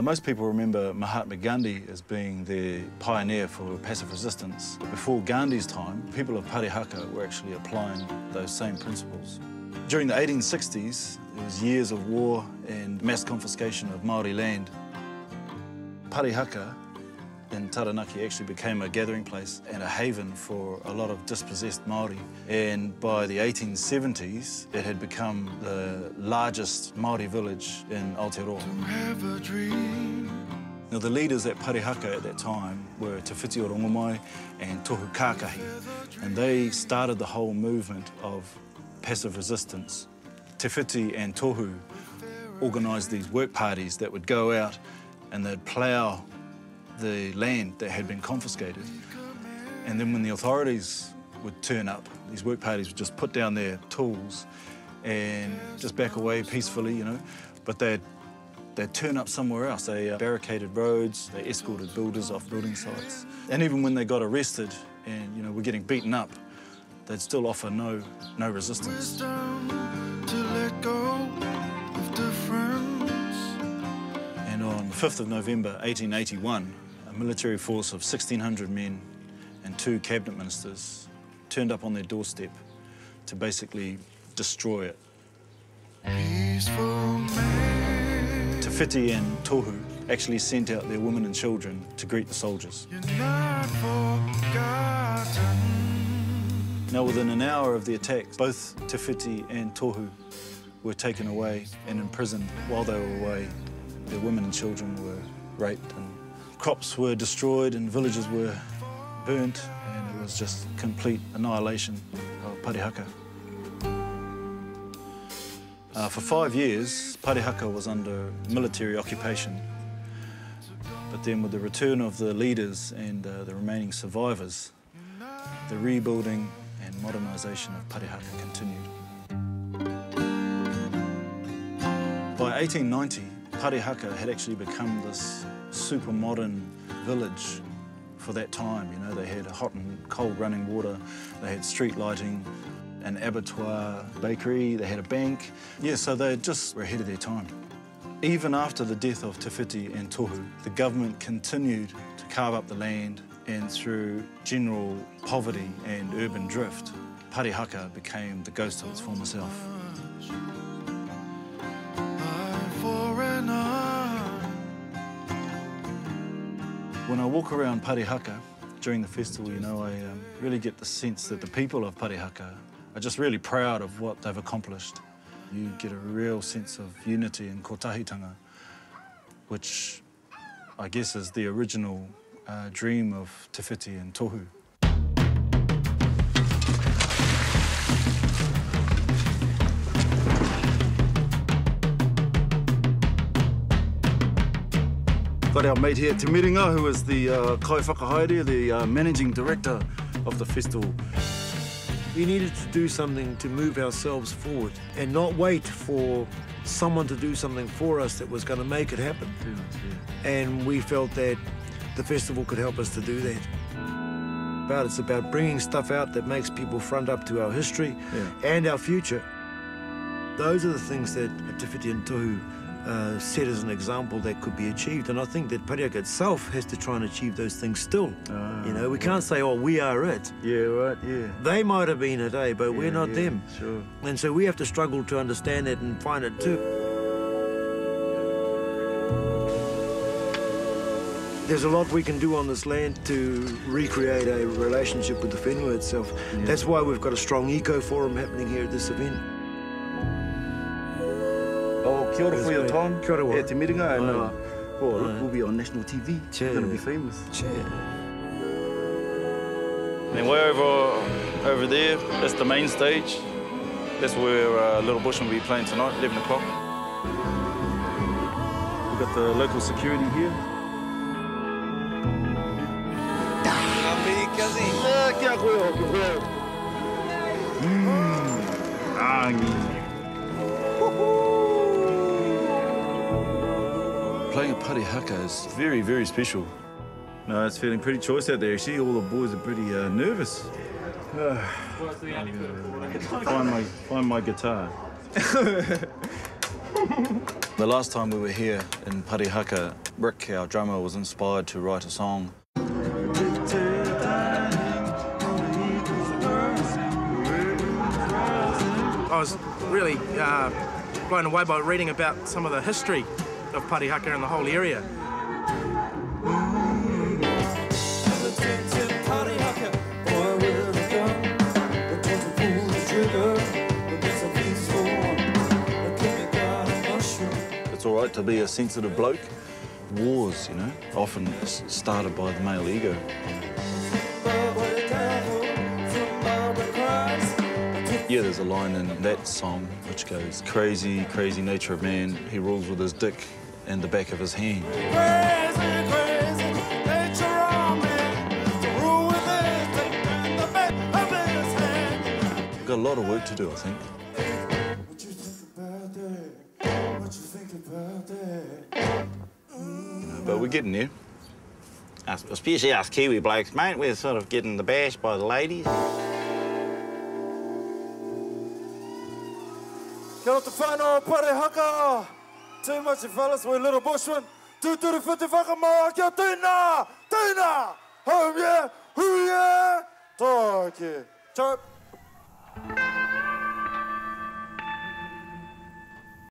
Most people remember Mahatma Gandhi as being the pioneer for passive resistance. But before Gandhi's time, people of Parihaka were actually applying those same principles. During the 1860s, there was years of war and mass confiscation of Māori land. Parihaka in Taranaki actually became a gathering place and a haven for a lot of dispossessed Māori. And by the 1870s, it had become the largest Māori village in Aotearoa. Now, the leaders at Parihaka at that time were Te Whiti o Rongomai and Tohu Kākahi, and they started the whole movement of passive resistance. Te Whiti and Tohu organised these work parties that would go out and they'd plough the land that had been confiscated. And then when the authorities would turn up, these work parties would just put down their tools and just back away peacefully, you know, but they'd turn up somewhere else. They barricaded roads, they escorted builders off building sites. And even when they got arrested and, you know, were getting beaten up, they'd still offer no resistance. And on the 5th of November 1881, a military force of 1,600 men and 2 cabinet ministers turned up on their doorstep to basically destroy it. Te Whiti and Tohu actually sent out their women and children to greet the soldiers. Now, within an hour of the attack, both Te Whiti and Tohu were taken away and imprisoned. While they were away, their women and children were raped, and crops were destroyed and villages were burnt, and it was just complete annihilation of Parihaka. For 5 years, Parihaka was under military occupation. But then with the return of the leaders and the remaining survivors, the rebuilding and modernisation of Parihaka continued. By 1890, Parihaka had actually become this super modern village for that time. You know, they had hot and cold running water, they had street lighting, an abattoir, bakery, they had a bank. Yeah, so they just were ahead of their time. Even after the death of Te Whiti and Tohu, the government continued to carve up the land, and through general poverty and urban drift, Parihaka became the ghost of its former self. When I walk around Parihaka during the festival, you know, I really get the sense that the people of Parihaka are just really proud of what they've accomplished. You get a real sense of unity and kotahitanga, which I guess is the original dream of Te Whiti and Tohu. Got our mate here, Te Miringa, who is the kai whakahaere, the managing director of the festival. We needed to do something to move ourselves forward and not wait for someone to do something for us that was going to make it happen. Yeah. And we felt that the festival could help us to do that. But it's about bringing stuff out that makes people front up to our history and our future. Those are the things that Te Whiti and Tohu set as an example that could be achieved, and I think that Parihaka itself has to try and achieve those things still. You know, we can't say, oh, we are it. Yeah, right, yeah. They might have been it, but we're not them. Sure. And so we have to struggle to understand it and find it too. There's a lot we can do on this land to recreate a relationship with the whenua itself. Yeah. That's why we've got a strong eco-forum happening here at this event. Oh, kia ora for your time. Kia ora. Yeah, Te Miringa, and look, we'll be on national TV. We're going to be famous. And way over there, that's the main stage. That's where Little Bushman will be playing tonight, 11 o'clock. We've got the local security here. Playing at Parihaka is very, very special. No, it's feeling pretty choice out there, actually. All the boys are pretty nervous. Find my guitar. The last time we were here in Parihaka, Rick, our drummer, was inspired to write a song. I was really blown away by reading about some of the history of Parihaka and the whole area. It's all right to be a sensitive bloke. Wars, you know, often started by the male ego. Yeah, there's a line in that song which goes, crazy, crazy nature of man, he rules with his dick in the back of his hand. Crazy, crazy nature of man, to rule with his dick in the back of his hand. We've got a lot of work to do, I think. What you think about that? What you think about that? But we're getting there. Especially us Kiwi blokes, mate, we're sort of getting the bash by the ladies. Kia ora te whanau Parihaka. Too much, fellas, we're Little Bushman. Tūturu whiti whakamoa kia tūna, tūna. Home yeah, hoo yeah. Tō kia. Chirp.